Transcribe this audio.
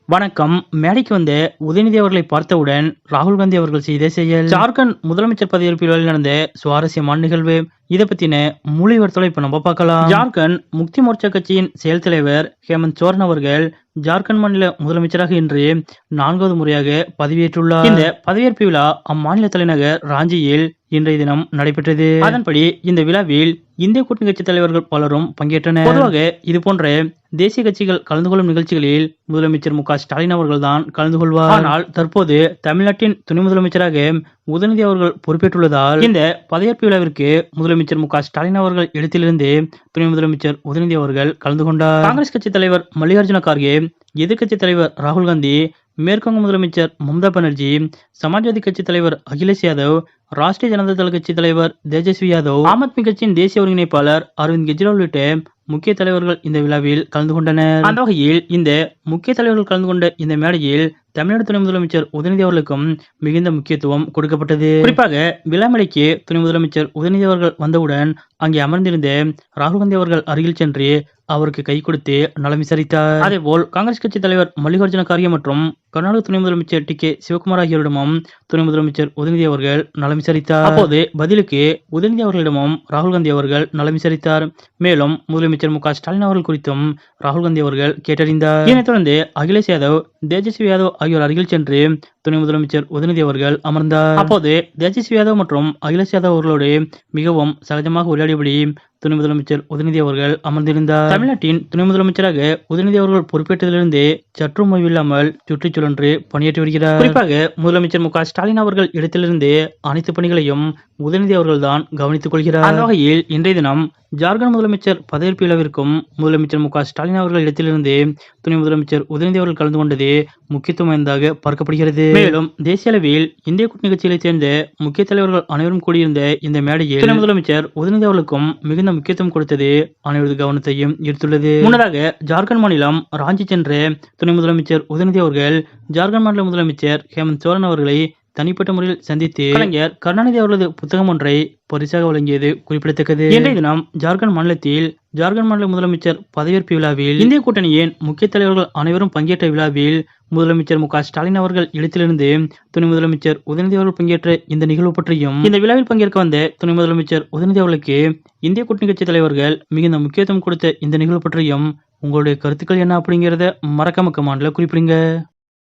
வணக்கம். மேடைக்கு வந்த உதயநிதி அவர்களை பார்த்தவுடன் ராகுல் காந்தி அவர்கள் செய்த செயல். ஜார்க்கண்ட் முதலமைச்சர் பதவியேற்பு விழாவில் நடந்த சுவாரஸ்யமான நிகழ்வு. இதை பத்தின முழு விவரத்தோட இப்ப நம்ம பார்க்கலாம். ஜார்க்கண்ட் முக்தி மோர்ச்சா கட்சியின் செயல் தலைவர் ஹேமந்த் சோரன் அவர்கள் ஜார்க்கண்ட் மாநில முதலமைச்சராக இன்று 4வது முறையாக பதவியேற்றுள்ளார். இந்த பதவியேற்பு விழா அம்மாநில தலைநகர் ராஞ்சியில் இன்றைய தினம் நடைபெற்றது. அதன்படி இந்த விழாவில் இந்திய கூட்டணி கட்சி தலைவர்கள் பலரும் பங்கேற்றனர். பொதுவாக இதுபோன்ற தேசிய கட்சிகள் கலந்து கொள்ளும் நிகழ்ச்சிகளில் முதலமைச்சர் மு.க.ஸ்டாலின் அவர்கள் தான் கலந்து கொள்வார். ஆனால் தற்போது தமிழ்நாட்டின் துணை முதலமைச்சராக உதயநிதி அவர்கள் பொறுப்பேற்றுள்ளதால் இந்த பதவியேற்பு விழாவிற்கு முதலமைச்சர் மு.க.ஸ்டாலின் அவர்கள் இடத்திலிருந்து துணை முதலமைச்சர் உதயநிதி அவர்கள் கலந்து கொண்டார். காங்கிரஸ் கட்சி தலைவர் மல்லிகார்ஜுன கார்கே, எதிர்க்கட்சி தலைவர் ராகுல் காந்தி, மேற்குவங்க முதலமைச்சர் மம்தா பானர்ஜி, சமாஜ்வாதி கட்சி தலைவர் அகிலேஷ் யாதவ், ராஷ்டிரிய ஜனதா தள கட்சி தலைவர் தேஜஸ்வி யாதவ், ஆம் ஆத்மி கட்சியின் தேசிய ஒருங்கிணைப்பாளர் அரவிந்த் கெஜ்ரிவால் உள்ளிட்ட முக்கிய தலைவர்கள் இந்த விழாவில் கலந்து கொண்டனர். அந்த வகையில் இந்த முக்கிய தலைவர்கள் கலந்து கொண்ட இந்த மேடையில் தமிழ்நாடு துணை முதலமைச்சர் உதயநிதி அவர்களுக்கும் மிகுந்த முக்கியத்துவம் கொடுக்கப்பட்டது. குறிப்பாக விழா மேடைக்கு துணை முதலமைச்சர் உதயநிதி அவர்கள் வந்தவுடன் அங்கே அமர்ந்திருந்த ராகுல் காந்தி அவர்கள் அருகில் சென்று அவருக்கு கை கொடுத்து நலம் விசாரித்தார். அதேபோல் காங்கிரஸ் கட்சி தலைவர் மல்லிகார்ஜுன கார்கே மற்றும் கர்நாடக துணை முதலமைச்சர் டி.கே. சிவகுமார் ஆகியோரிடமும் துணை முதலமைச்சர் உதயநிதி அவர்கள் நலம் விசாரித்தார். அப்போது பதிலுக்கு உதயநிதி அவர்களிடமும் ராகுல் காந்தி அவர்கள் நலம் விசாரித்தார். மேலும் முதலமைச்சர் மு.க.ஸ்டாலின் அவர்கள் குறித்தும் ராகுல் காந்தி அவர்கள் கேட்டறிந்தார். இதனைத் தொடர்ந்து அகிலேஷ் யாதவ், தேஜஸ்வி யாதவ் ஆகியோர் அருகில் சென்று துணை முதலமைச்சர் உதயநிதி அவர்கள் அமர்ந்தார். அப்போது தேஜஸ்வி யாதவ் மற்றும் அகிலேஷ் யாதவ் அவர்களோடு மிகவும் சகஜமாக உரையாடியபடி துணை முதலமைச்சர் உதயநிதி அவர்கள் அமர்ந்திருந்தார். தமிழ்நாட்டின் துணை முதலமைச்சராக உதயநிதி அவர்கள் பொறுப்பேற்றதிலிருந்து சற்றும் ஓய்வில்லாமல் சுற்றிச் சுழன்று பணியாற்றி வருகிறார். குறிப்பாக முதலமைச்சர் மு.க.ஸ்டாலின் அவர்கள் இடத்திலிருந்து அனைத்து பணிகளையும் உதயநிதி அவர்கள் தான் கவனித்துக் கொள்கிறார். அந்த வகையில் இன்றைய தினம் ஜார்க்கண்ட் முதலமைச்சர் பதவியேற்பு விழாவிற்கும் முதலமைச்சர் மு.க.ஸ்டாலின் அவர்கள் இடத்திலிருந்து துணை முதலமைச்சர் உதயநிதி அவர்கள் கலந்து கொண்டது முக்கியத்துவம் வாய்ந்ததாக பார்க்கப்படுகிறது. மேலும் தேசிய அளவில் இந்திய கூட்டணி கட்சிகளைச் சேர்ந்த முக்கிய தலைவர்கள் அனைவரும் கூடியிருந்த இந்த மேடையில் துணை முதலமைச்சர் உதயநிதி அவர்களுக்கும் மிகுந்த முக்கியத்துவம் கொடுத்தது அனைவரது கவனத்தையும் ஈர்த்துள்ளது. முன்னதாக ஜார்க்கண்ட் மாநிலம் ராஞ்சி சென்ற துணை முதலமைச்சர் உதயநிதி அவர்கள் ஜார்க்கண்ட் மாநில முதலமைச்சர் ஹேமந்த் சோரன் அவர்களை தனிப்பட்ட முறையில் சந்தித்து கலைஞர் கருணாநிதி அவர்களது புத்தகம் ஒன்றை பரிசாக வழங்கியது குறிப்பிடத்தக்கது. இன்றைய தினம் ஜார்க்கண்ட் மாநிலத்தில் ஜார்க்கண்ட் மாநில முதலமைச்சர் பதவியேற்பு விழாவில் இந்திய கூட்டணியின் முக்கிய தலைவர்கள் அனைவரும் பங்கேற்ற விழாவில் முதலமைச்சர் மு.க.ஸ்டாலின் அவர்கள் இடத்திலிருந்து துணை முதலமைச்சர் உதயநிதி அவர்கள் பங்கேற்ற இந்த நிகழ்வு பற்றியும் இந்த விழாவில் பங்கேற்க வந்த துணை முதலமைச்சர் உதயநிதி அவர்களுக்கு இந்திய கூட்டணி கட்சி தலைவர்கள் மிகுந்த முக்கியத்துவம் கொடுத்த இந்த நிகழ்வு பற்றியும் உங்களுடைய கருத்துக்கள் என்ன அப்படிங்கறத மறக்காம கமெண்ட்ல குறிப்பிடுங்க.